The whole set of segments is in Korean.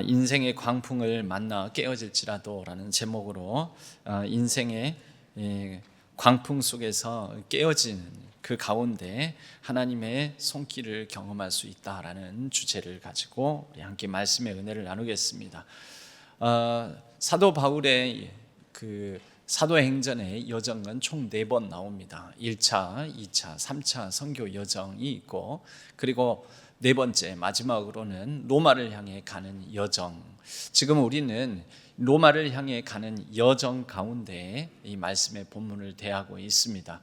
인생의 광풍을 만나 깨어질지라도 라는 제목으로 인생의 광풍 속에서 깨어지는 그 가운데 하나님의 손길을 경험할 수 있다라는 주제를 가지고 우리 함께 말씀의 은혜를 나누겠습니다. 사도 바울의 그 사도행전의 여정은 총 4번 나옵니다. 1차, 2차, 3차 선교 여정이 있고, 그리고 4번째 마지막으로는 로마를 향해 가는 여정. 지금 우리는 로마를 향해 가는 여정 가운데 이 말씀의 본문을 대하고 있습니다.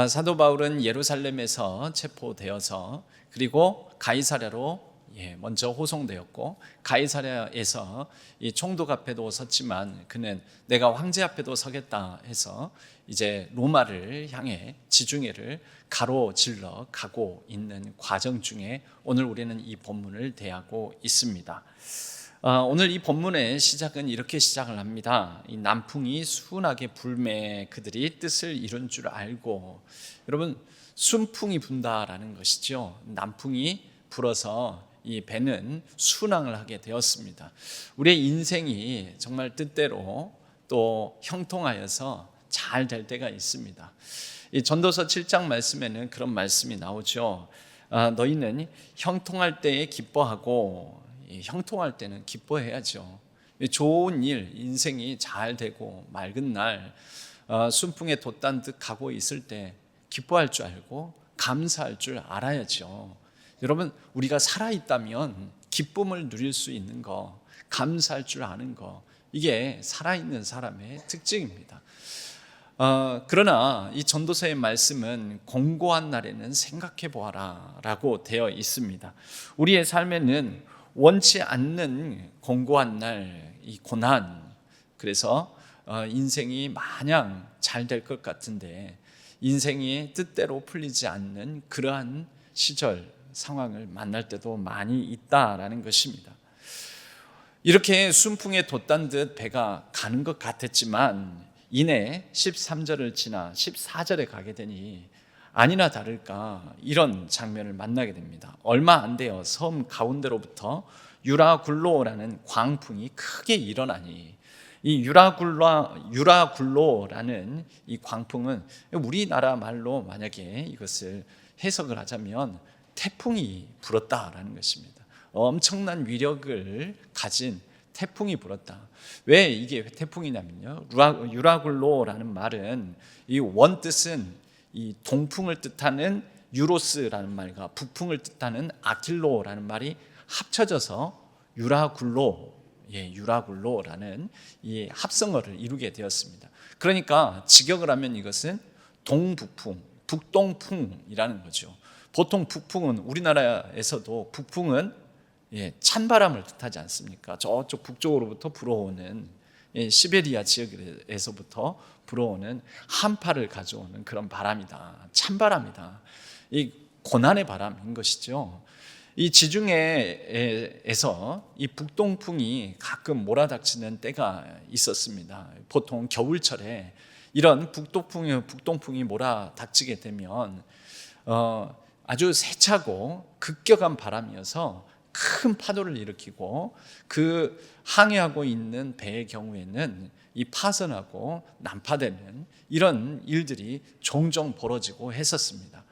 사도 바울은 예루살렘에서 체포되어서 그리고 가이사랴로 먼저 호송되었고, 가이사랴에서 이 총독 앞에도 섰지만 그는 내가 황제 앞에도 서겠다 해서 이제 로마를 향해 지중해를 가로질러 가고 있는 과정 중에 오늘 우리는 이 본문을 대하고 있습니다. 오늘 이 본문의 시작은 이렇게 시작을 합니다. 이 남풍이 순하게 불매 그들이 뜻을 이룬 줄 알고, 여러분, 순풍이 분다라는 것이죠. 남풍이 불어서 이 배는 순항을 하게 되었습니다. 우리의 인생이 정말 뜻대로 또 형통하여서 잘 될 때가 있습니다. 이 전도서 7장 말씀에는 그런 말씀이 나오죠. 너희는 형통할 때에 기뻐하고, 형통할 때는 기뻐해야죠. 좋은 일, 인생이 잘 되고 맑은 날, 순풍에 돛단 듯 가고 있을 때 기뻐할 줄 알고 감사할 줄 알아야죠. 여러분, 우리가 살아있다면 기쁨을 누릴 수 있는 거, 감사할 줄 아는 거, 이게 살아있는 사람의 특징입니다. 그러나 이 전도서의 말씀은 공고한 날에는 생각해 보아라 라고 되어 있습니다. 우리의 삶에는 원치 않는 공고한 날, 이 고난, 그래서 인생이 마냥 잘 될 것 같은데 인생이 뜻대로 풀리지 않는 그러한 시절, 상황을 만날 때도 많이 있다라는 것입니다. 이렇게 순풍에 돛단 듯 배가 가는 것 같았지만 이내 13절을 지나 14절에 가게 되니 아니나 다를까 이런 장면을 만나게 됩니다. 얼마 안 돼요. 섬 가운데로부터 유라굴로라는 광풍이 크게 일어나니, 이 유라굴로라는 이 광풍은 우리나라 말로 만약에 이것을 해석을 하자면 태풍이 불었다라는 것입니다. 엄청난 위력을 가진 태풍이 불었다. 왜 이게 태풍이냐면요, 유라굴로라는 말은 이 원뜻은 이 동풍을 뜻하는 유로스라는 말과 북풍을 뜻하는 아킬로라는 말이 합쳐져서 유라굴로라는 이 합성어를 이루게 되었습니다. 그러니까 직역을 하면 이것은 동북풍, 북동풍이라는 거죠. 보통 북풍은, 우리나라에서도 북풍은 찬바람을 뜻하지 않습니까? 저쪽 북쪽으로부터 불어오는, 시베리아 지역에서부터 불어오는 한파를 가져오는 그런 바람이다. 찬바람이다. 이 고난의 바람인 것이죠. 이 지중해에서 이 북동풍이 가끔 몰아닥치는 때가 있었습니다. 보통 겨울철에 이런 북동풍이 몰아닥치게 되면 아주 세차고 급격한 바람이어서 큰 파도를 일으키고, 그 항해하고 있는 배의 경우에는 이 파손하고 난파되는 이런 일들이 종종 벌어지고 했었습니다.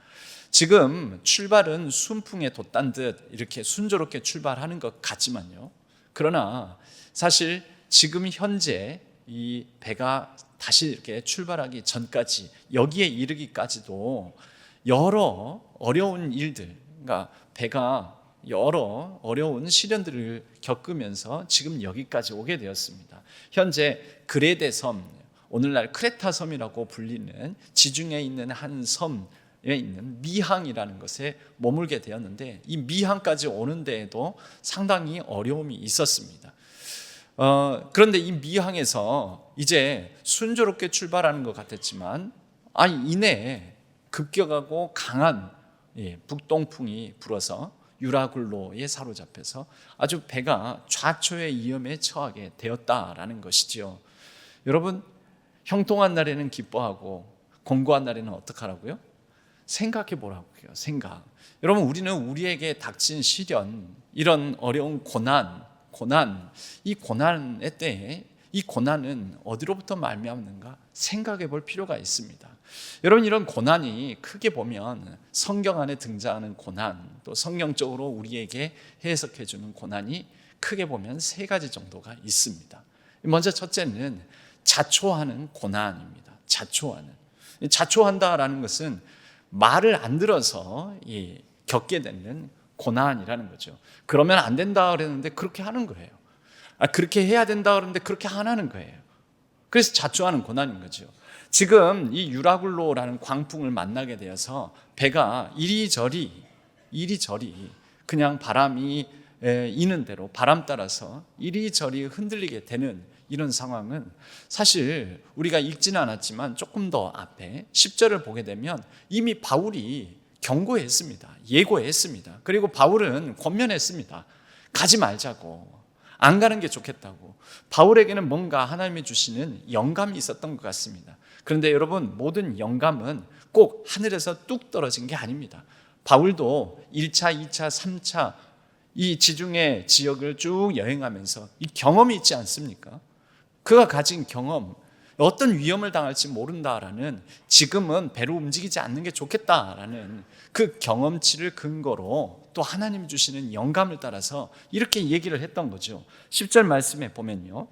지금 출발은 순풍에 돛단 듯 이렇게 순조롭게 출발하는 것 같지만요, 그러나 사실 지금 현재 이 배가 다시 이렇게 출발하기 전까지, 여기에 이르기까지도 여러 어려운 일들, 그러니까 배가 여러 어려운 시련들을 겪으면서 지금 여기까지 오게 되었습니다. 현재 그레데 섬, 오늘날 크레타 섬이라고 불리는 지중해에 있는 한 섬에 있는 미항이라는 것에 머물게 되었는데, 이 미항까지 오는 데에도 상당히 어려움이 있었습니다. 그런데 이 미항에서 이제 순조롭게 출발하는 것 같았지만 이내에 급격하고 강한 북동풍이 불어서 유라굴로에 사로잡혀서 아주 배가 좌초의 위험에 처하게 되었다라는 것이지요. 여러분, 형통한 날에는 기뻐하고 공고한 날에는 어떡하라고요? 생각해 보라고요. 생각. 여러분, 우리는 우리에게 닥친 시련, 이런 어려운 고난, 고난, 이 고난의 때에 이 고난은 어디로부터 말미암는가 생각해 볼 필요가 있습니다. 여러분, 이런 고난이 크게 보면 성경 안에 등장하는 고난, 또 성경적으로 우리에게 해석해 주는 고난이 크게 보면 세 가지 정도가 있습니다. 먼저 첫째는 자초하는 고난입니다. 자초한다라는 것은 말을 안 들어서 겪게 되는 고난이라는 거죠. 그러면 안 된다 그랬는데 그렇게 하는 거예요. 그렇게 해야 된다 그러는데 그렇게 안 하는 거예요. 그래서 자초하는 고난인 거죠. 지금 이 유라굴로라는 광풍을 만나게 되어서 배가 이리저리 그냥 바람이 이는 대로 바람 따라서 이리저리 흔들리게 되는 이런 상황은 사실 우리가 읽지는 않았지만 조금 더 앞에 10절을 보게 되면 이미 바울이 경고했습니다. 예고했습니다. 그리고 바울은 권면했습니다. 가지 말자고, 안 가는 게 좋겠다고. 바울에게는 뭔가 하나님이 주시는 영감이 있었던 것 같습니다. 그런데 여러분, 모든 영감은 꼭 하늘에서 뚝 떨어진 게 아닙니다. 바울도 1차, 2차, 3차 이 지중해 지역을 쭉 여행하면서 이 경험이 있지 않습니까? 그가 가진 경험, 어떤 위험을 당할지 모른다라는, 지금은 배로 움직이지 않는 게 좋겠다라는 그 경험치를 근거로 또 하나님 주시는 영감을 따라서 이렇게 얘기를 했던 거죠. 10절 말씀에 보면요,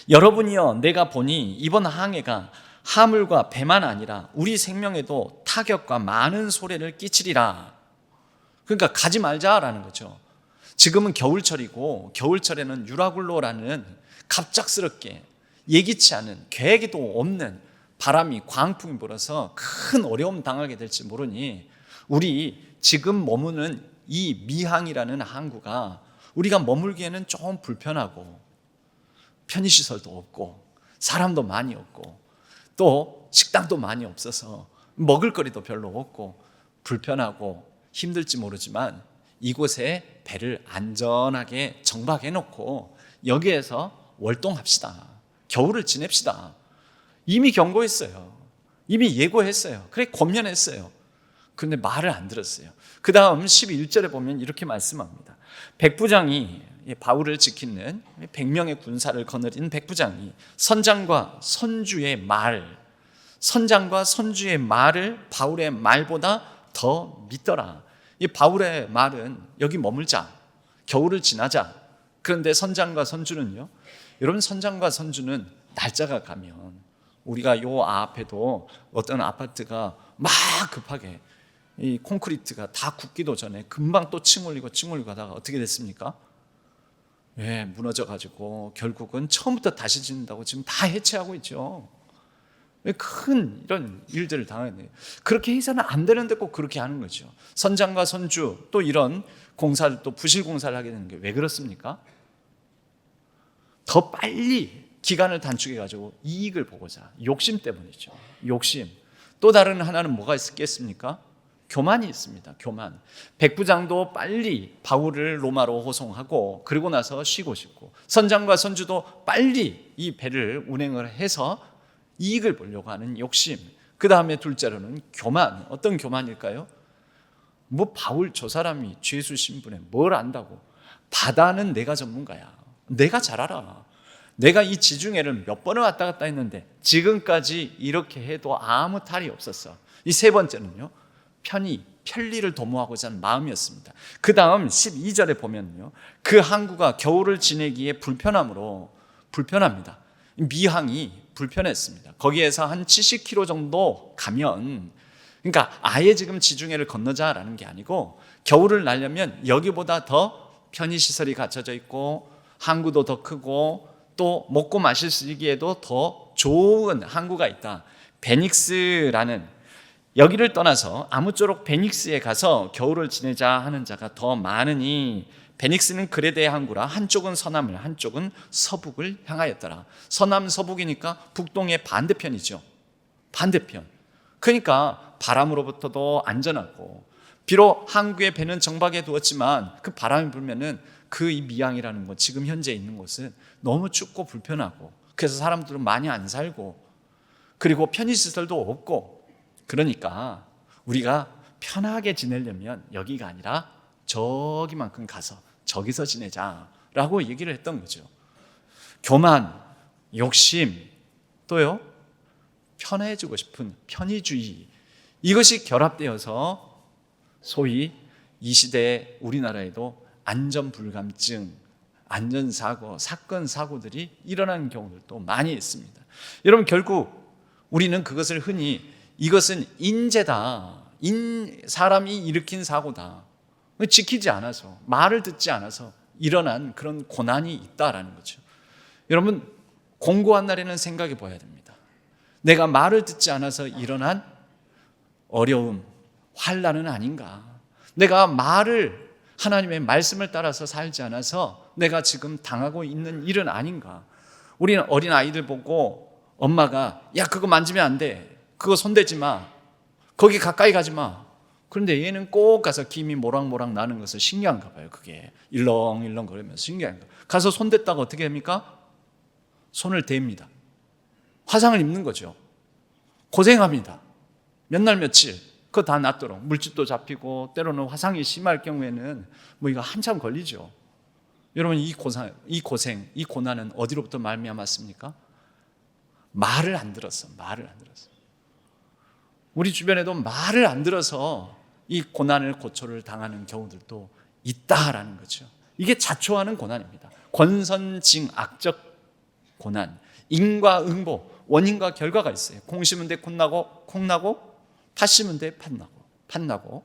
여러분이여 내가 보니 이번 항해가 하물과 배만 아니라 우리 생명에도 타격과 많은 소래를 끼치리라. 그러니까 가지 말자라는 거죠. 지금은 겨울철이고 겨울철에는 유라굴로라는 갑작스럽게 예기치 않은, 계획에도 없는 바람이, 광풍이 불어서 큰 어려움 당하게 될지 모르니 우리 지금 머무는 이 미항이라는 항구가 우리가 머물기에는 좀 불편하고 편의시설도 없고 사람도 많이 없고 또 식당도 많이 없어서 먹을거리도 별로 없고 불편하고 힘들지 모르지만 이곳에 배를 안전하게 정박해 놓고 여기에서 월동합시다. 겨울을 지냅시다. 이미 경고했어요. 이미 예고했어요. 그래, 권면했어요. 그런데 말을 안 들었어요. 그 다음 11절에 보면 이렇게 말씀합니다. 백부장이, 바울을 지키는 100명의 군사를 거느린 백부장이 선장과 선주의 말을 바울의 말보다 더 믿더라. 이 바울의 말은 여기 머물자, 겨울을 지나자. 그런데 선장과 선주는요, 여러분, 선장과 선주는 날짜가 가면, 우리가 요 앞에도 어떤 아파트가 막 급하게 이 콘크리트가 다 굳기도 전에 금방 또 층 올리고 하다가 어떻게 됐습니까? 무너져가지고 결국은 처음부터 다시 짓는다고 지금 다 해체하고 있죠. 큰 이런 일들을 당하네요. 그렇게 해서는 안 되는데 꼭 그렇게 하는 거죠. 선장과 선주, 또 이런 공사를, 또 부실 공사를 하게 되는 게 왜 그렇습니까? 더 빨리 기간을 단축해가지고 이익을 보고자, 욕심 때문이죠. 욕심. 또 다른 하나는 뭐가 있겠습니까? 교만이 있습니다. 교만. 백부장도 빨리 바울을 로마로 호송하고 그리고 나서 쉬고 싶고, 선장과 선주도 빨리 이 배를 운행을 해서 이익을 보려고 하는 욕심. 그 다음에 둘째로는 교만. 어떤 교만일까요? 바울 저 사람이 죄수 신분에 뭘 안다고. 바다는 내가 전문가야. 내가 잘 알아. 내가 이 지중해를 몇 번을 왔다 갔다 했는데 지금까지 이렇게 해도 아무 탈이 없었어. 이 세 번째는요, 편리를 도모하고자 하는 마음이었습니다. 그 다음 12절에 보면요, 그 항구가 겨울을 지내기에 불편합니다. 미항이 불편했습니다. 거기에서 한 70km 정도 가면, 그러니까 아예 지금 지중해를 건너자라는 게 아니고, 겨울을 나려면 여기보다 더 편의시설이 갖춰져 있고 항구도 더 크고 또 먹고 마실 수 있기에도 더 좋은 항구가 있다. 베닉스라는, 여기를 떠나서 아무쪼록 베닉스에 가서 겨울을 지내자 하는 자가 더 많으니, 베닉스는 그레데 항구라 한쪽은 서남을 한쪽은 서북을 향하였더라. 서남 서북이니까 북동의 반대편이죠. 반대편. 그러니까 바람으로부터도 안전하고, 비록 항구에 배는 정박해 두었지만 그 바람이 불면은 그 이 미항이라는 곳, 지금 현재 있는 곳은 너무 춥고 불편하고, 그래서 사람들은 많이 안 살고, 그리고 편의시설도 없고, 그러니까 우리가 편하게 지내려면 여기가 아니라 저기만큼 가서 저기서 지내자라고 얘기를 했던 거죠. 교만, 욕심, 또요 편해지고 싶은 편의주의, 이것이 결합되어서 소위 이 시대의 우리나라에도 안전불감증, 안전사고, 사건, 사고들이 일어나는 경우들도 많이 있습니다. 여러분, 결국 우리는 그것을 흔히 이것은 인재다, 사람이 일으킨 사고다, 지키지 않아서, 말을 듣지 않아서 일어난 그런 고난이 있다라는 거죠. 여러분, 공고한 날에는 생각해 봐야 됩니다. 내가 말을 듣지 않아서 일어난 어려움, 환난은 아닌가? 내가 하나님의 말씀을 따라서 살지 않아서 내가 지금 당하고 있는 일은 아닌가? 우리는 어린 아이들 보고 엄마가 야, 그거 만지면 안 돼, 그거 손대지 마, 거기 가까이 가지 마. 그런데 얘는 꼭 가서 김이 모락모락 나는 것을 신기한가 봐요. 그게 일렁일렁 거리면서 신기한가. 가서 손댔다가 어떻게 합니까? 손을 댑니다. 화상을 입는 거죠. 고생합니다. 몇 날 며칠 그거 다 낫도록. 물집도 잡히고 때로는 화상이 심할 경우에는 이거 한참 걸리죠. 여러분, 이 고생, 이 고난은 어디로부터 말미암았습니까? 말을 안 들었어. 우리 주변에도 말을 안 들어서 이 고난을 고초를 당하는 경우들도 있다라는 거죠. 이게 자초하는 고난입니다. 권선징악적 고난, 인과응보, 원인과 결과가 있어요. 콩 심은 데 콩 나고, 팥 심은 데 팥 나고,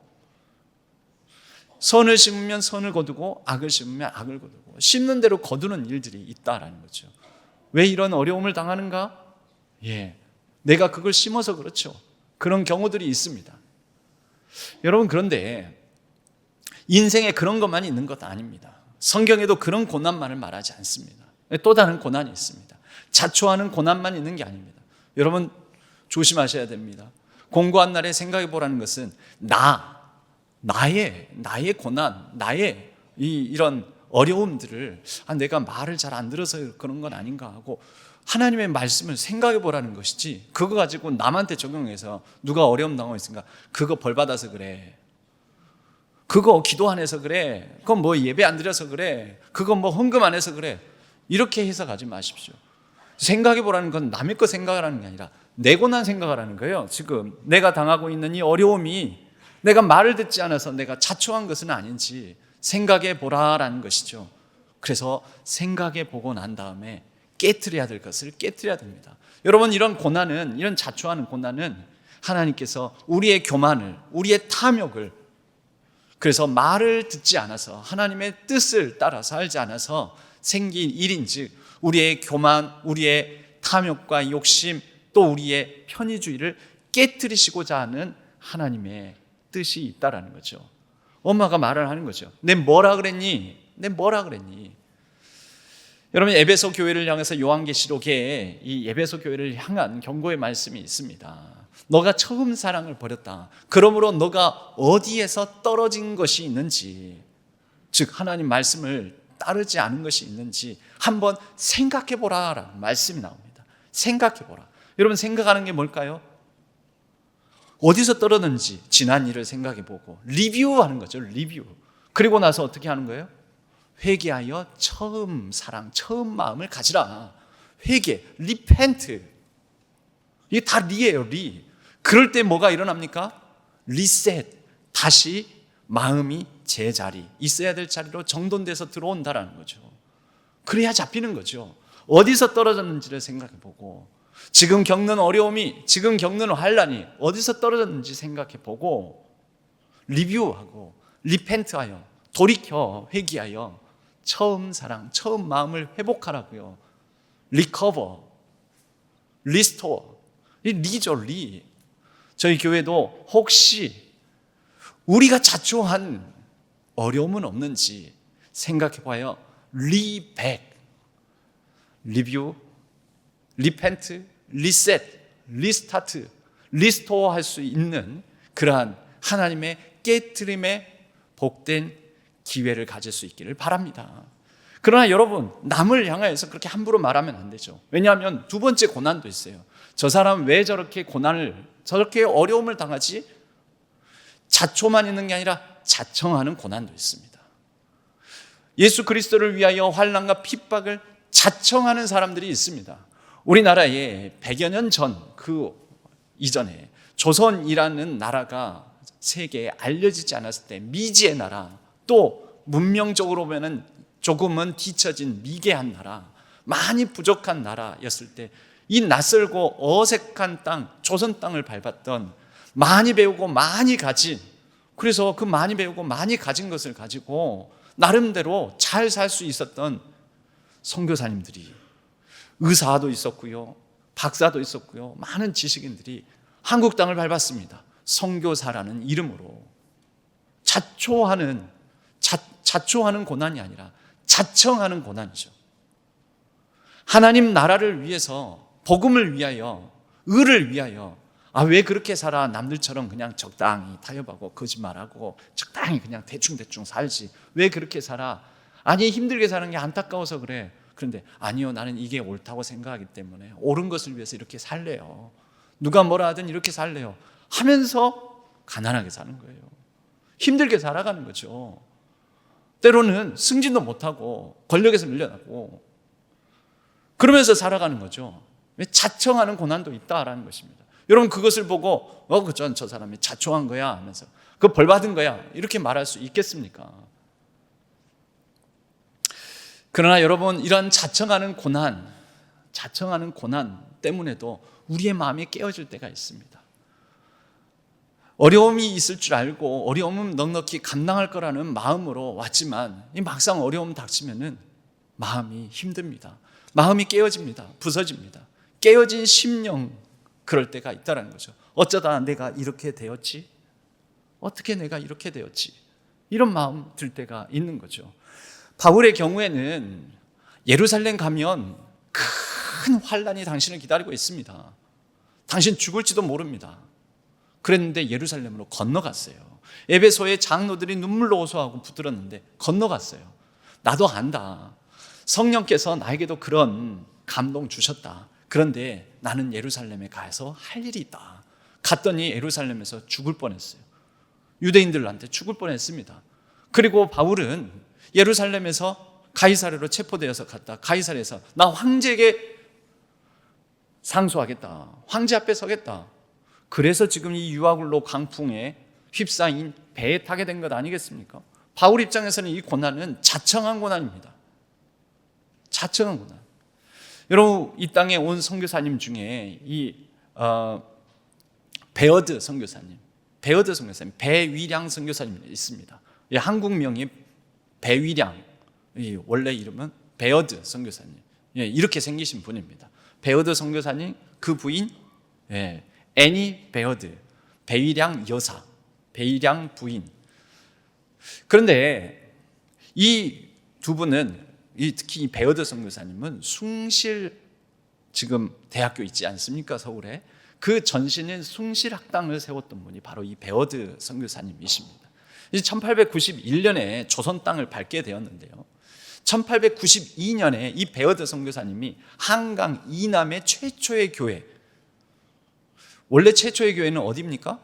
선을 심으면 선을 거두고 악을 심으면 악을 거두고, 심는 대로 거두는 일들이 있다라는 거죠. 왜 이런 어려움을 당하는가? 내가 그걸 심어서 그렇죠. 그런 경우들이 있습니다. 여러분, 그런데 인생에 그런 것만 있는 것 아닙니다. 성경에도 그런 고난만을 말하지 않습니다. 또 다른 고난이 있습니다. 자초하는 고난만 있는 게 아닙니다. 여러분, 조심하셔야 됩니다. 공고한 날에 생각해 보라는 것은 나의 고난, 나의 이런 어려움들을 내가 말을 잘 안 들어서 그런 건 아닌가 하고 하나님의 말씀을 생각해 보라는 것이지, 그거 가지고 남한테 적용해서 누가 어려움 당하고 있으니까 그거 벌 받아서 그래, 그거 기도 안 해서 그래, 그건 예배 안 드려서 그래, 그건 헌금 안 해서 그래, 이렇게 해석하지 마십시오. 생각해 보라는 건 남의 거 생각하라는 게 아니라 내 고난 생각하라는 거예요. 지금 내가 당하고 있는 이 어려움이 내가 말을 듣지 않아서 내가 자초한 것은 아닌지 생각해 보라라는 것이죠. 그래서 생각해 보고 난 다음에 깨트려야 될 것을 깨트려야 됩니다. 여러분, 이런 고난은, 이런 자초하는 고난은 하나님께서 우리의 교만을, 우리의 탐욕을, 그래서 말을 듣지 않아서 하나님의 뜻을 따라 살지 않아서 생긴 일인즉 우리의 교만, 우리의 탐욕과 욕심, 또 우리의 편의주의를 깨트리시고자 하는 하나님의 뜻이 있다라는 거죠. 엄마가 말을 하는 거죠. 내 뭐라 그랬니? 여러분, 에베소 교회를 향해서 요한계시록에 이 에베소 교회를 향한 경고의 말씀이 있습니다. 너가 처음 사랑을 버렸다. 그러므로 너가 어디에서 떨어진 것이 있는지, 즉 하나님 말씀을 따르지 않은 것이 있는지 한번 생각해보라 라는 말씀이 나옵니다. 생각해보라. 여러분, 생각하는 게 뭘까요? 어디서 떨어졌는지 지난 일을 생각해보고 리뷰하는 거죠. 리뷰. 그리고 나서 어떻게 하는 거예요? 회개하여 처음 사랑, 처음 마음을 가지라. 회개, 리펜트. 이게 다 리예요, 리. 그럴 때 뭐가 일어납니까? 리셋. 다시 마음이 제자리, 있어야 될 자리로 정돈돼서 들어온다라는 거죠. 그래야 잡히는 거죠. 어디서 떨어졌는지를 생각해보고, 지금 겪는 어려움이, 지금 겪는 환난이 어디서 떨어졌는지 생각해보고, 리뷰하고 리펜트하여, 돌이켜 회개하여 처음 사랑, 처음 마음을 회복하라고요. 리커버, 리스토어. 이 리죠, 리. 저희 교회도 혹시 우리가 자초한 어려움은 없는지 생각해봐요. 리백, 리뷰, 리펜트, 리셋, 리스타트, 리스토어 할 수 있는 그러한 하나님의 깨트림의 복된 기회를 가질 수 있기를 바랍니다. 그러나 여러분, 남을 향해서 그렇게 함부로 말하면 안 되죠. 왜냐하면 두 번째 고난도 있어요. 저 사람 왜 저렇게 고난을, 저렇게 어려움을 당하지? 자초만 있는 게 아니라 자청하는 고난도 있습니다. 예수 그리스도를 위하여 환난과 핍박을 자청하는 사람들이 있습니다. 우리나라에 100여 년 전 그 이전에 조선이라는 나라가 세계에 알려지지 않았을 때 미지의 나라, 또 문명적으로 보면 조금은 뒤처진 미개한 나라, 많이 부족한 나라였을 때 이 낯설고 어색한 땅, 조선 땅을 밟았던, 많이 배우고 많이 가진, 그래서 그 많이 배우고 많이 가진 것을 가지고 나름대로 잘 살 수 있었던 선교사님들이, 의사도 있었고요, 박사도 있었고요, 많은 지식인들이 한국 땅을 밟았습니다. 선교사라는 이름으로. 자초하는 고난이 아니라 자청하는 고난이죠. 하나님 나라를 위해서, 복음을 위하여, 의를 위하여, 왜 그렇게 살아? 남들처럼 그냥 적당히 타협하고 거짓말하고 적당히 그냥 대충 살지, 왜 그렇게 살아? 아니, 힘들게 사는 게 안타까워서 그래. 그런데 아니요, 나는 이게 옳다고 생각하기 때문에 옳은 것을 위해서 이렇게 살래요. 누가 뭐라 하든 이렇게 살래요 하면서 가난하게 사는 거예요. 힘들게 살아가는 거죠. 때로는 승진도 못하고 권력에서 밀려나고 그러면서 살아가는 거죠. 왜? 자청하는 고난도 있다라는 것입니다. 여러분, 그것을 보고 저 사람이 자초한 거야 하면서 그 벌 받은 거야 이렇게 말할 수 있겠습니까? 그러나 여러분, 이런 자청하는 고난 때문에도 우리의 마음이 깨어질 때가 있습니다. 어려움이 있을 줄 알고 어려움은 넉넉히 감당할 거라는 마음으로 왔지만 막상 어려움 닥치면은 마음이 힘듭니다. 마음이 깨어집니다. 부서집니다. 깨어진 심령, 그럴 때가 있다는 거죠. 어쩌다 내가 이렇게 되었지? 어떻게 내가 이렇게 되었지? 이런 마음 들 때가 있는 거죠. 바울의 경우에는 예루살렘 가면 큰 환난이 당신을 기다리고 있습니다. 당신 죽을지도 모릅니다. 그랬는데 예루살렘으로 건너갔어요. 에베소의 장로들이 눈물로 호소하고 붙들었는데 건너갔어요. 나도 안다. 성령께서 나에게도 그런 감동 주셨다. 그런데 나는 예루살렘에 가서 할 일이 있다. 갔더니 예루살렘에서 죽을 뻔했어요. 유대인들한테 죽을 뻔했습니다. 그리고 바울은 예루살렘에서 가이사랴로 체포되어서 갔다. 가이사랴에서 나 황제에게 상소하겠다. 황제 앞에 서겠다. 그래서 지금 이 유아굴로 강풍에 휩싸인 배에 타게 된 것 아니겠습니까? 바울 입장에서는 이 고난은 자청한 고난입니다. 자청한 고난. 여러분, 이 땅에 온 선교사님 중에 이 베어드 선교사님, 배위량 선교사님 있습니다. 한국명이 배위량, 원래 이름은 베어드 선교사님. 이렇게 생기신 분입니다. 베어드 선교사님, 그 부인 애니 베어드, 배위량 여사, 배위량 부인. 그런데 이 두 분은, 특히 베어드 선교사님은 숭실, 지금 대학교 있지 않습니까? 서울에. 그 전신인 숭실학당을 세웠던 분이 바로 이 베어드 선교사님이십니다. 1891년에 조선 땅을 밟게 되었는데요, 1892년에 이 베어드 선교사님이 한강 이남의 최초의 교회, 원래 최초의 교회는 어디입니까?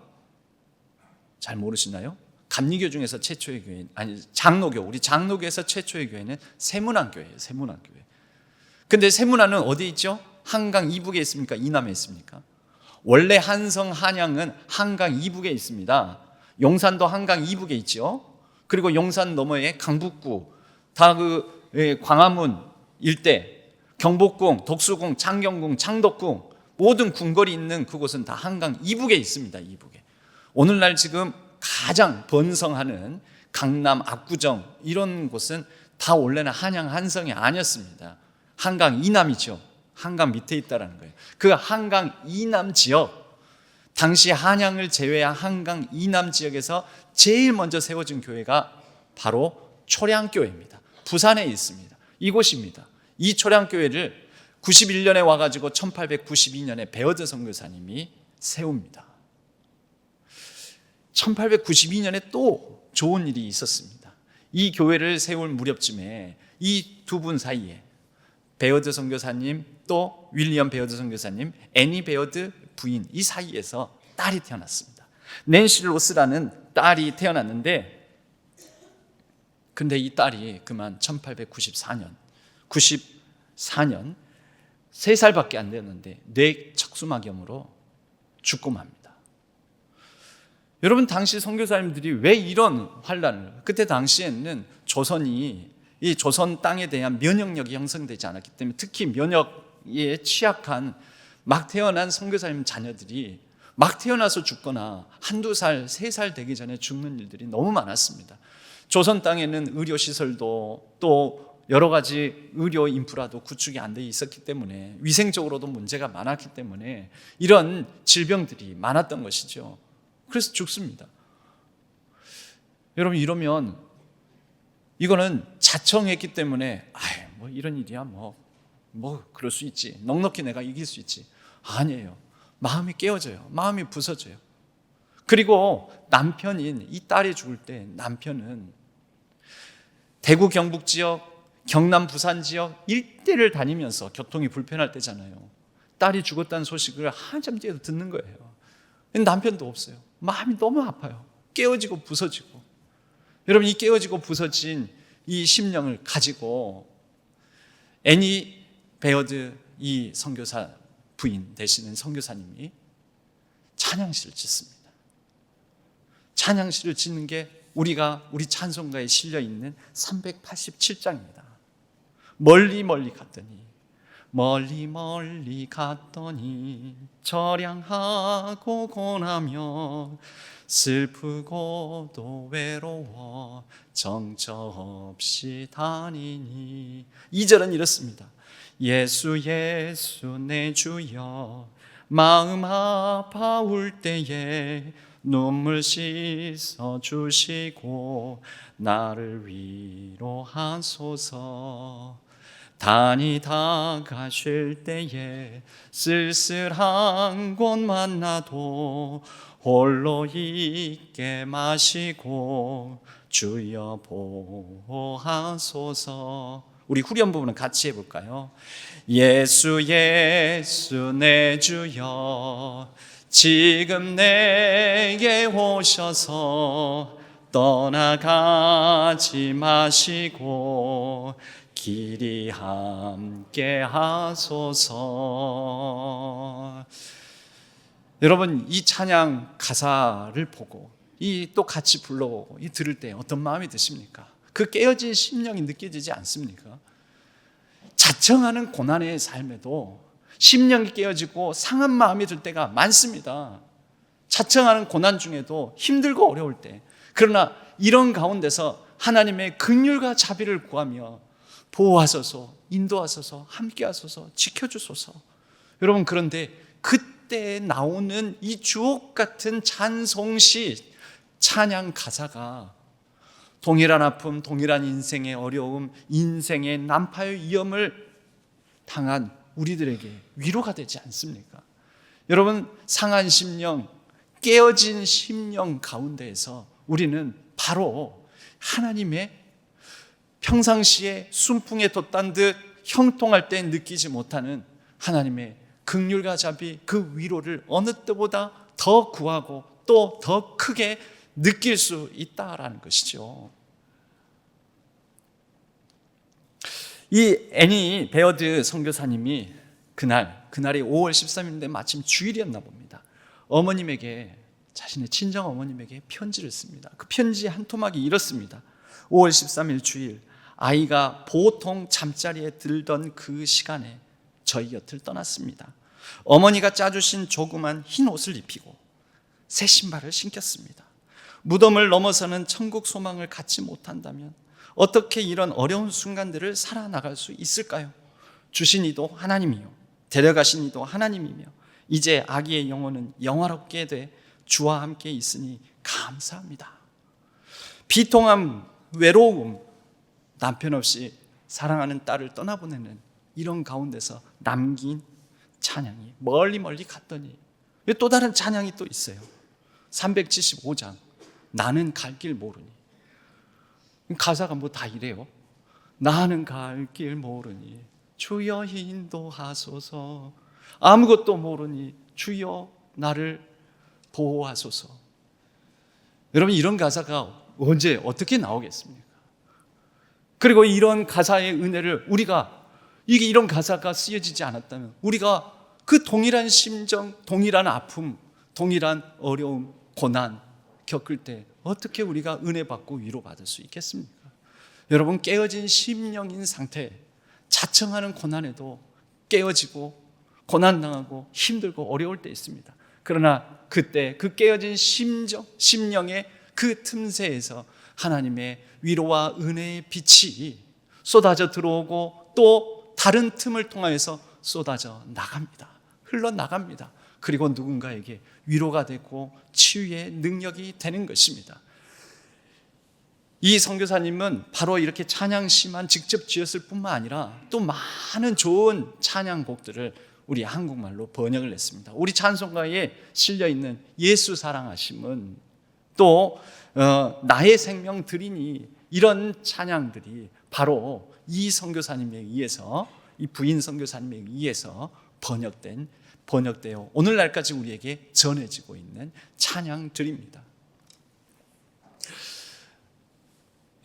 잘 모르시나요? 감리교 중에서 최초의 교회, 아니 장로교, 우리 장로교에서 최초의 교회는 세문안교회예요. 세문안교회. 근데 세문안은 어디 있죠? 한강 이북에 있습니까? 이남에 있습니까? 원래 한성 한양은 한강 이북에 있습니다. 용산도 한강 이북에 있죠. 그리고 용산 너머에 강북구, 다 광화문 일대, 경복궁, 독수궁, 창경궁, 창덕궁, 모든 궁궐이 있는 그곳은 다 한강 이북에 있습니다. 이북에. 오늘날 지금 가장 번성하는 강남, 압구정 이런 곳은 다 원래는 한양 한성이 아니었습니다. 한강 이남이죠. 한강 밑에 있다라는 거예요. 그 한강 이남 지역, 당시 한양을 제외한 한강 이남 지역에서 제일 먼저 세워진 교회가 바로 초량교회입니다. 부산에 있습니다. 이곳입니다. 이 초량교회를 91년에 와가지고 1892년에 베어드 선교사님이 세웁니다. 1892년에 또 좋은 일이 있었습니다. 이 교회를 세울 무렵쯤에 이 두 분 사이에 베어드 선교사님, 또 윌리엄 베어드 선교사님, 애니 베어드 부인, 이 사이에서 딸이 태어났습니다. 낸시 로스라는 딸이 태어났는데 근데 이 딸이 그만 1894년 3살밖에 안 됐는데 뇌척수막염으로 죽고 맙니다. 여러분, 당시 선교사님들이 왜 이런 환란을, 그때 당시에는 조선이 이 조선 땅에 대한 면역력이 형성되지 않았기 때문에, 특히 면역에 취약한 막 태어난 선교사님 자녀들이 막 태어나서 죽거나 한두 살, 3살 되기 전에 죽는 일들이 너무 많았습니다. 조선 땅에는 의료시설도 또 여러 가지 의료 인프라도 구축이 안 돼 있었기 때문에, 위생적으로도 문제가 많았기 때문에 이런 질병들이 많았던 것이죠. 그래서 죽습니다. 여러분, 이러면 이거는 자청했기 때문에 뭐 이런 일이야, 뭐 그럴 수 있지, 넉넉히 내가 이길 수 있지. 아니에요. 마음이 깨어져요. 마음이 부서져요. 그리고 남편인 이 딸이 죽을 때 남편은 대구 경북 지역, 경남 부산 지역 일대를 다니면서, 교통이 불편할 때잖아요, 딸이 죽었다는 소식을 한참 뒤에 듣는 거예요. 남편도 없어요. 마음이 너무 아파요. 깨어지고 부서지고. 여러분, 이 깨어지고 부서진 이 심령을 가지고 애니 베어드 이 선교사 부인 되시는 선교사님이 찬양시를 짓습니다. 찬양시를 짓는 게 우리 찬송가에 실려 있는 387장입니다. 멀리 갔더니 처량하고 고나며 슬프고도 외로워 정처 없이 다니니. 2절은 이렇습니다. 예수 내 주여 마음 아파올 때에 눈물 씻어 주시고 나를 위로하소서. 다니다 가실 때에 쓸쓸한 곳 만나도 홀로 있게 마시고 주여 보호하소서. 우리 후렴 부분은 같이 해볼까요? 예수 내 주여 지금 내게 오셔서 떠나가지 마시고 길이 함께 하소서. 여러분, 이 찬양 가사를 보고 또 같이 불러보고 들을 때 어떤 마음이 드십니까? 그 깨어진 심령이 느껴지지 않습니까? 자청하는 고난의 삶에도 심령이 깨어지고 상한 마음이 들 때가 많습니다. 자청하는 고난 중에도 힘들고 어려울 때, 그러나 이런 가운데서 하나님의 긍휼과 자비를 구하며 보호하소서, 인도하소서, 함께하소서, 지켜주소서. 여러분, 그런데 그때 나오는 이 주옥같은 찬송시, 찬양 가사가 동일한 아픔, 동일한 인생의 어려움, 인생의 난파의 위험을 당한 우리들에게 위로가 되지 않습니까? 여러분, 상한 심령, 깨어진 심령 가운데에서 우리는 바로 하나님의 평상시에 순풍에 돛단 듯 형통할 때 느끼지 못하는 하나님의 긍휼과 자비, 그 위로를 어느 때보다 더 구하고 또 더 크게 느낄 수 있다라는 것이죠. 이 애니 베어드 선교사님이 그날이 5월 13일인데 마침 주일이었나 봅니다. 어머님에게, 자신의 친정 어머님에게 편지를 씁니다. 그 편지 한 토막이 이렇습니다. 5월 13일 주일, 아이가 보통 잠자리에 들던 그 시간에 저희 곁을 떠났습니다. 어머니가 짜주신 조그만 흰 옷을 입히고 새 신발을 신겼습니다. 무덤을 넘어서는 천국 소망을 갖지 못한다면 어떻게 이런 어려운 순간들을 살아나갈 수 있을까요? 주신 이도 하나님이요, 데려가신 이도 하나님이며 이제 아기의 영혼은 영화롭게 돼 주와 함께 있으니 감사합니다. 비통함, 외로움, 남편 없이 사랑하는 딸을 떠나보내는 이런 가운데서 남긴 찬양이 멀리 갔더니, 또 다른 찬양이 또 있어요. 375장, 나는 갈 길 모르니. 가사가 뭐 다 이래요. 나는 갈 길 모르니 주여 인도하소서. 아무것도 모르니 주여 나를 보호하소서. 여러분, 이런 가사가 언제 어떻게 나오겠습니까? 그리고 이런 가사의 은혜를 이게 이런 가사가 쓰여지지 않았다면 우리가 그 동일한 심정, 동일한 아픔, 동일한 어려움, 고난 겪을 때 어떻게 우리가 은혜 받고 위로받을 수 있겠습니까? 여러분, 깨어진 심령인 상태, 자청하는 고난에도 깨어지고 고난당하고 힘들고 어려울 때 있습니다. 그러나 그때 그 깨어진 심령의 그 틈새에서 하나님의 위로와 은혜의 빛이 쏟아져 들어오고 또 다른 틈을 통하여서 쏟아져 나갑니다. 흘러나갑니다. 그리고 누군가에게 위로가 되고 치유의 능력이 되는 것입니다. 이 선교사님은 바로 이렇게 찬양시만 직접 지었을 뿐만 아니라 또 많은 좋은 찬양곡들을 우리 한국말로 번역을 했습니다. 우리 찬송가에 실려있는 예수 사랑하심은 또 나의 생명 드리니, 이런 찬양들이 바로 이 선교사님에 의해서, 이 부인 선교사님에 의해서 번역되어 오늘날까지 우리에게 전해지고 있는 찬양들입니다.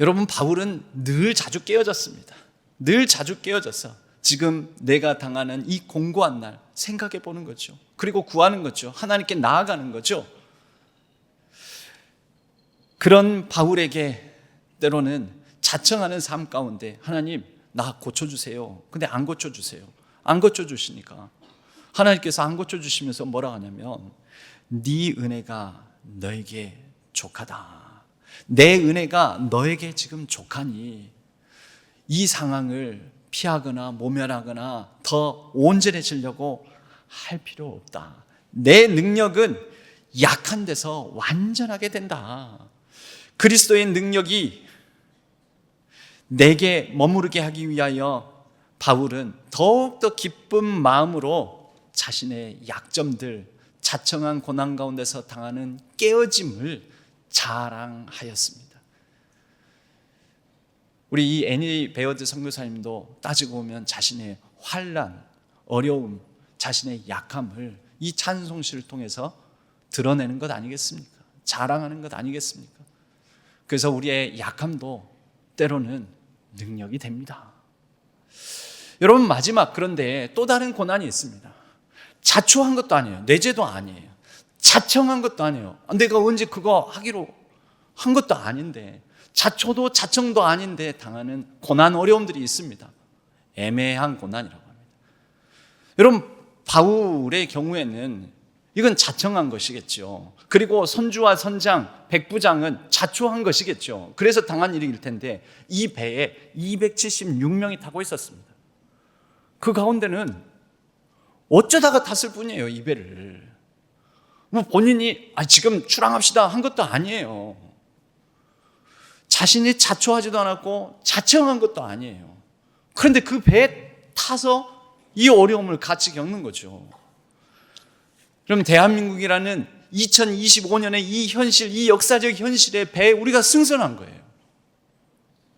여러분, 바울은 늘 자주 깨어졌습니다. 늘 자주 깨어져서 지금 내가 당하는 이 공고한 날 생각해 보는 거죠. 그리고 구하는 거죠. 하나님께 나아가는 거죠. 그런 바울에게 때로는 자청하는 삶 가운데 하나님, 나 고쳐주세요. 근데 안 고쳐주세요. 안 고쳐주시니까 하나님께서 안 고쳐주시면서 뭐라 하냐면, 네 은혜가 너에게 족하다. 내 은혜가 너에게 지금 족하니 이 상황을 피하거나 모면하거나 더 온전해지려고 할 필요 없다. 내 능력은 약한 데서 완전하게 된다. 그리스도의 능력이 내게 머무르게 하기 위하여 바울은 더욱더 기쁜 마음으로 자신의 약점들, 자청한 고난 가운데서 당하는 깨어짐을 자랑하였습니다. 우리 이 애니 베어드 선교사님도 따지고 보면 자신의 환난, 어려움, 자신의 약함을 이 찬송시를 통해서 드러내는 것 아니겠습니까? 자랑하는 것 아니겠습니까? 그래서 우리의 약함도 때로는 능력이 됩니다. 여러분, 마지막, 그런데 또 다른 고난이 있습니다. 자초한 것도 아니에요. 내재도 아니에요. 자청한 것도 아니에요. 내가 언제 그거 하기로 한 것도 아닌데, 자초도 자청도 아닌데 당하는 고난, 어려움들이 있습니다. 애매한 고난이라고 합니다. 여러분, 바울의 경우에는 이건 자청한 것이겠죠. 그리고 선주와 선장, 백부장은 자초한 것이겠죠. 그래서 당한 일일 텐데 이 배에 276명이 타고 있었습니다. 그 가운데는 어쩌다가 탔을 뿐이에요, 이 배를. 뭐 본인이 지금 출항합시다 한 것도 아니에요. 자신이 자초하지도 않았고 자청한 것도 아니에요. 그런데 그 배에 타서 이 어려움을 같이 겪는 거죠. 그럼 대한민국이라는 2025년의 이 현실, 이 역사적 현실의 배에 우리가 승선한 거예요.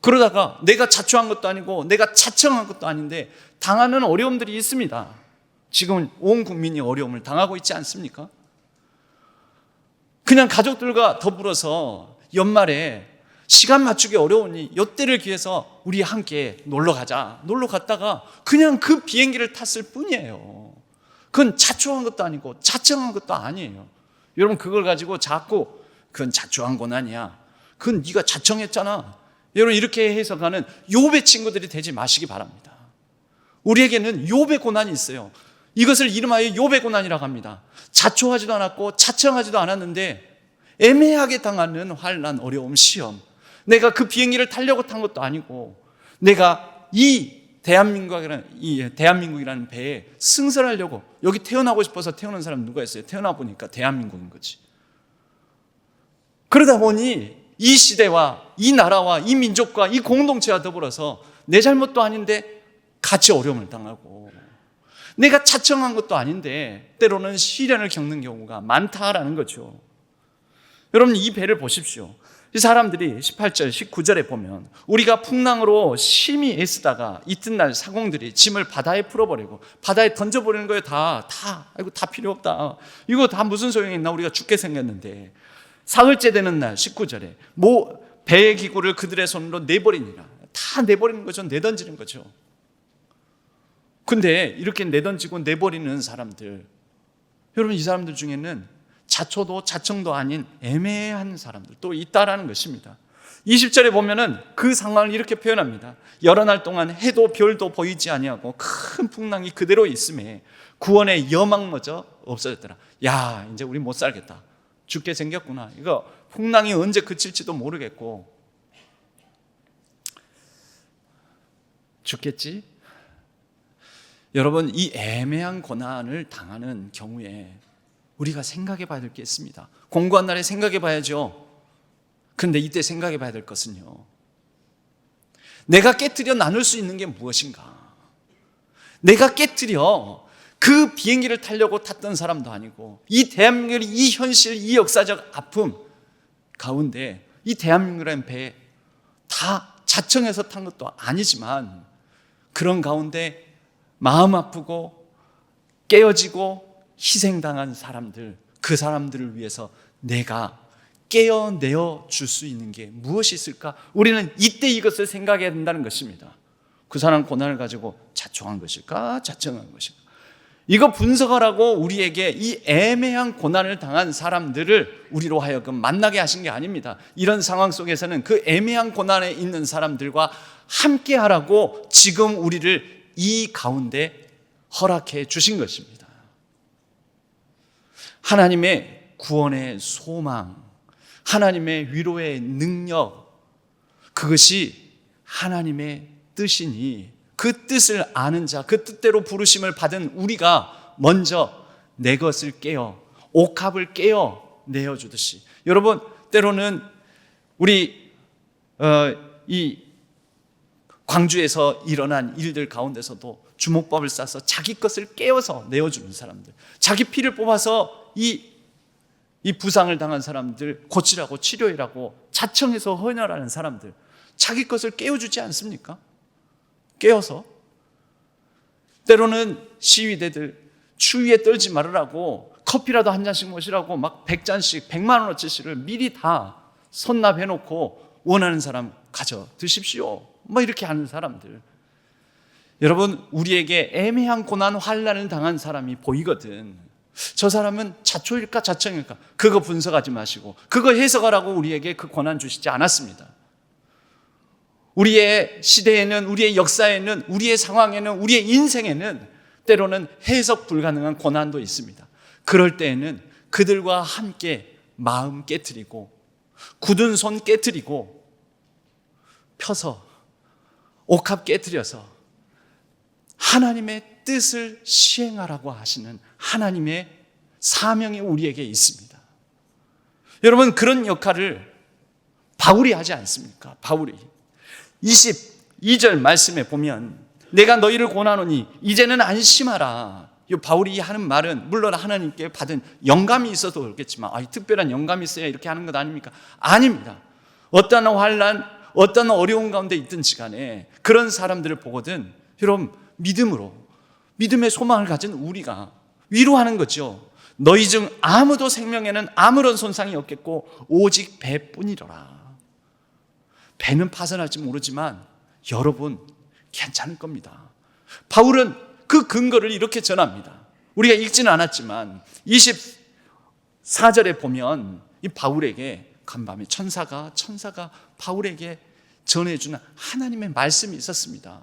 그러다가 내가 자초한 것도 아니고 내가 자청한 것도 아닌데 당하는 어려움들이 있습니다. 지금 온 국민이 어려움을 당하고 있지 않습니까? 그냥 가족들과 더불어서 연말에 시간 맞추기 어려우니 이때를 기해서 우리 함께 놀러 가자. 놀러 갔다가 그냥 그 비행기를 탔을 뿐이에요. 그건 자초한 것도 아니고 자청한 것도 아니에요. 여러분, 그걸 가지고 자꾸 그건 자초한 고난이야, 그건 네가 자청했잖아, 여러분, 이렇게 해석하는 욥의 친구들이 되지 마시기 바랍니다. 우리에게는 욥의 고난이 있어요. 이것을 이름하여 욥의 고난이라고 합니다. 자초하지도 않았고 자청하지도 않았는데 애매하게 당하는 환난, 어려움, 시험. 내가 그 비행기를 타려고 탄 것도 아니고 내가 이 대한민국이라는 배에 승선하려고, 여기 태어나고 싶어서 태어난 사람 누가 있어요? 태어나 보니까 대한민국인 거지. 그러다 보니 이 시대와 이 나라와 이 민족과 이 공동체와 더불어서 내 잘못도 아닌데 같이 어려움을 당하고, 내가 자청한 것도 아닌데 때로는 시련을 겪는 경우가 많다라는 거죠. 여러분, 이 배를 보십시오. 이 사람들이 18절, 19절에 보면 우리가 풍랑으로 심히 애쓰다가 이튿날 사공들이 짐을 바다에 풀어버리고 바다에 던져버리는 거예요. 다 필요 없다. 이거 다 무슨 소용이 있나, 우리가 죽게 생겼는데. 사흘째 되는 날 19절에 배의 기구를 그들의 손으로 내버리니라. 다 내버리는 거죠. 내던지는 거죠. 근데 이렇게 내던지고 내버리는 사람들, 여러분, 이 사람들 중에는 자초도 자청도 아닌 애매한 사람들 또 있다라는 것입니다. 20절에 보면은 그 상황을 이렇게 표현합니다. 여러 날 동안 해도 별도 보이지 아니하고 큰 풍랑이 그대로 있음에 구원의 여망마저 없어졌더라. 야, 이제 우리 못 살겠다. 죽게 생겼구나. 이거 풍랑이 언제 그칠지도 모르겠고 죽겠지? 여러분, 이 애매한 고난을 당하는 경우에 우리가 생각해 봐야 될 게 있습니다. 공고한 날에 생각해 봐야죠. 그런데 이때 생각해 봐야 될 것은요, 내가 깨트려 나눌 수 있는 게 무엇인가? 내가 깨트려 그 비행기를 타려고 탔던 사람도 아니고, 이 대한민국의 이 현실, 이 역사적 아픔 가운데 이 대한민국이라는 배에 다 자청해서 탄 것도 아니지만 그런 가운데 마음 아프고 깨어지고 희생당한 사람들, 그 사람들을 위해서 내가 깨어내어 줄 수 있는 게 무엇이 있을까? 우리는 이때 이것을 생각해야 된다는 것입니다. 그 사람 고난을 가지고 자청한 것일까? 자청한 것일까? 이거 분석하라고 우리에게 이 애매한 고난을 당한 사람들을 우리로 하여금 만나게 하신 게 아닙니다. 이런 상황 속에서는 그 애매한 고난에 있는 사람들과 함께 하라고 지금 우리를 이 가운데 허락해 주신 것입니다. 하나님의 구원의 소망, 하나님의 위로의 능력, 그것이 하나님의 뜻이니 그 뜻을 아는 자, 그 뜻대로 부르심을 받은 우리가 먼저 내 것을 깨어, 옥합을 깨어 내어주듯이, 여러분, 때로는 우리 이 광주에서 일어난 일들 가운데서도 주먹밥을 싸서 자기 것을 깨어서 내어주는 사람들, 자기 피를 뽑아서 이 부상을 당한 사람들 고치라고, 치료해라고 자청해서 헌혈하는 사람들, 자기 것을 깨워주지 않습니까? 깨어서. 때로는 시위대들 추위에 떨지 말으라고 커피라도 한 잔씩 마시라고 막 100잔씩 100만 원어치를 미리 다 선납해놓고 원하는 사람 가져 드십시오, 뭐 이렇게 하는 사람들. 여러분, 우리에게 애매한 고난 환난을 당한 사람이 보이거든. 저 사람은 자초일까 자청일까, 그거 분석하지 마시고 그거 해석하라고 우리에게 그 고난 주시지 않았습니다. 우리의 시대에는, 우리의 역사에는, 우리의 상황에는, 우리의 인생에는 때로는 해석 불가능한 고난도 있습니다. 그럴 때에는 그들과 함께 마음 깨트리고 굳은 손 깨트리고 펴서 옥합 깨트려서 하나님의 뜻을 시행하라고 하시는 하나님의 사명이 우리에게 있습니다. 여러분, 그런 역할을 바울이 하지 않습니까? 바울이 22절 말씀에 보면 내가 너희를 권하노니 이제는 안심하라. 이 바울이 하는 말은 물론 하나님께 받은 영감이 있어도 그렇겠지만 특별한 영감이 있어야 이렇게 하는 것 아닙니까? 아닙니다. 어떤 환난, 어떤 어려운 가운데 있든지 간에 그런 사람들을 보거든 여러분, 믿음으로, 믿음의 소망을 가진 우리가 위로하는 거죠. 너희 중 아무도 생명에는 아무런 손상이 없겠고 오직 배뿐이로라. 배는 파산할지 모르지만 여러분 괜찮을 겁니다. 바울은 그 근거를 이렇게 전합니다. 우리가 읽지는 않았지만 24절에 보면 이 바울에게 간밤에 천사가 바울에게 전해주는 하나님의 말씀이 있었습니다.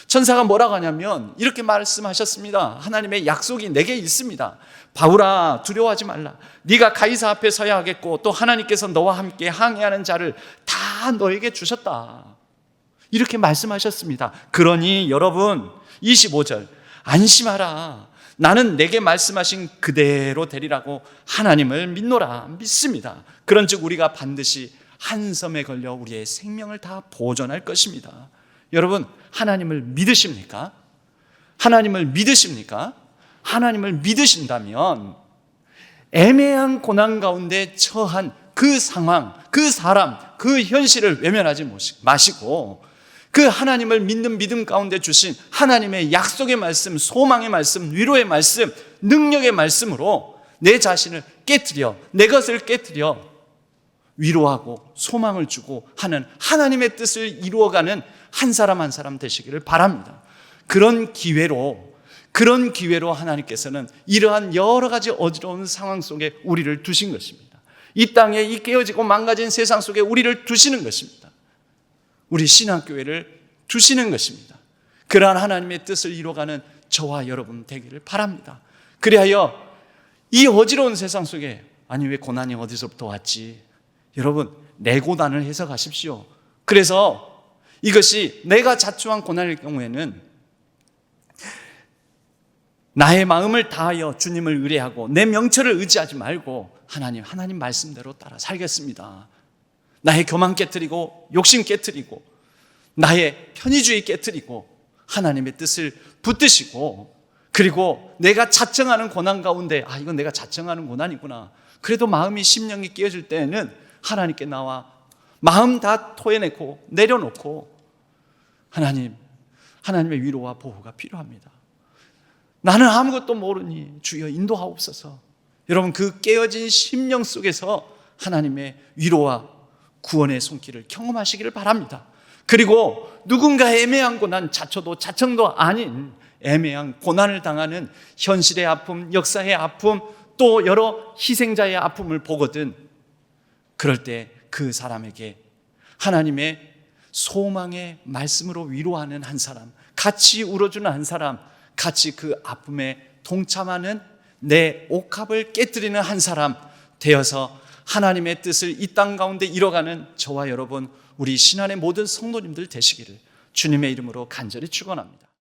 천사가 뭐라고 하냐면 이렇게 말씀하셨습니다. 하나님의 약속이 내게 있습니다. 바울아, 두려워하지 말라. 네가 가이사 앞에 서야 하겠고 또 하나님께서 너와 함께 항해하는 자를 다 너에게 주셨다. 이렇게 말씀하셨습니다. 그러니 여러분 25절 안심하라. 나는 내게 말씀하신 그대로 되리라고 하나님을 믿노라. 믿습니다. 그런즉 우리가 반드시 한 섬에 걸려 우리의 생명을 다 보존할 것입니다. 여러분, 하나님을 믿으십니까? 하나님을 믿으십니까? 하나님을 믿으신다면 애매한 고난 가운데 처한 그 상황, 그 사람, 그 현실을 외면하지 마시고 그 하나님을 믿는 믿음 가운데 주신 하나님의 약속의 말씀, 소망의 말씀, 위로의 말씀, 능력의 말씀으로 내 자신을 깨트려, 내 것을 깨트려 위로하고 소망을 주고 하는 하나님의 뜻을 이루어가는 한 사람 한 사람 되시기를 바랍니다. 그런 기회로 하나님께서는 이러한 여러 가지 어지러운 상황 속에 우리를 두신 것입니다. 이 땅에 이 깨어지고 망가진 세상 속에 우리를 두시는 것입니다. 우리 신학교회를 두시는 것입니다. 그러한 하나님의 뜻을 이루어가는 저와 여러분 되기를 바랍니다. 그리하여 이 어지러운 세상 속에 아니 왜 고난이 어디서부터 왔지? 여러분 내 고난을 해석하십시오. 그래서 이것이 내가 자초한 고난일 경우에는 나의 마음을 다하여 주님을 의뢰하고 내 명철을 의지하지 말고 하나님 말씀대로 따라 살겠습니다. 나의 교만 깨트리고 욕심 깨트리고 나의 편의주의 깨트리고 하나님의 뜻을 붙드시고 그리고 내가 자청하는 고난 가운데 이건 내가 자청하는 고난이구나. 그래도 마음이 심령이 깨어질 때에는 하나님께 나와 마음 다 토해내고 내려놓고 하나님의 위로와 보호가 필요합니다. 나는 아무것도 모르니 주여 인도하옵소서. 여러분 그 깨어진 심령 속에서 하나님의 위로와 구원의 손길을 경험하시기를 바랍니다. 그리고 누군가 애매한 고난, 자초도 자청도 아닌 애매한 고난을 당하는 현실의 아픔, 역사의 아픔, 또 여러 희생자의 아픔을 보거든 그럴 때 그 사람에게 하나님의 소망의 말씀으로 위로하는 한 사람, 같이 울어주는 한 사람, 같이 그 아픔에 동참하는 내 옥합을 깨뜨리는 한 사람 되어서 하나님의 뜻을 이 땅 가운데 이뤄가는 저와 여러분 우리 신안의 모든 성도님들 되시기를 주님의 이름으로 간절히 축원합니다.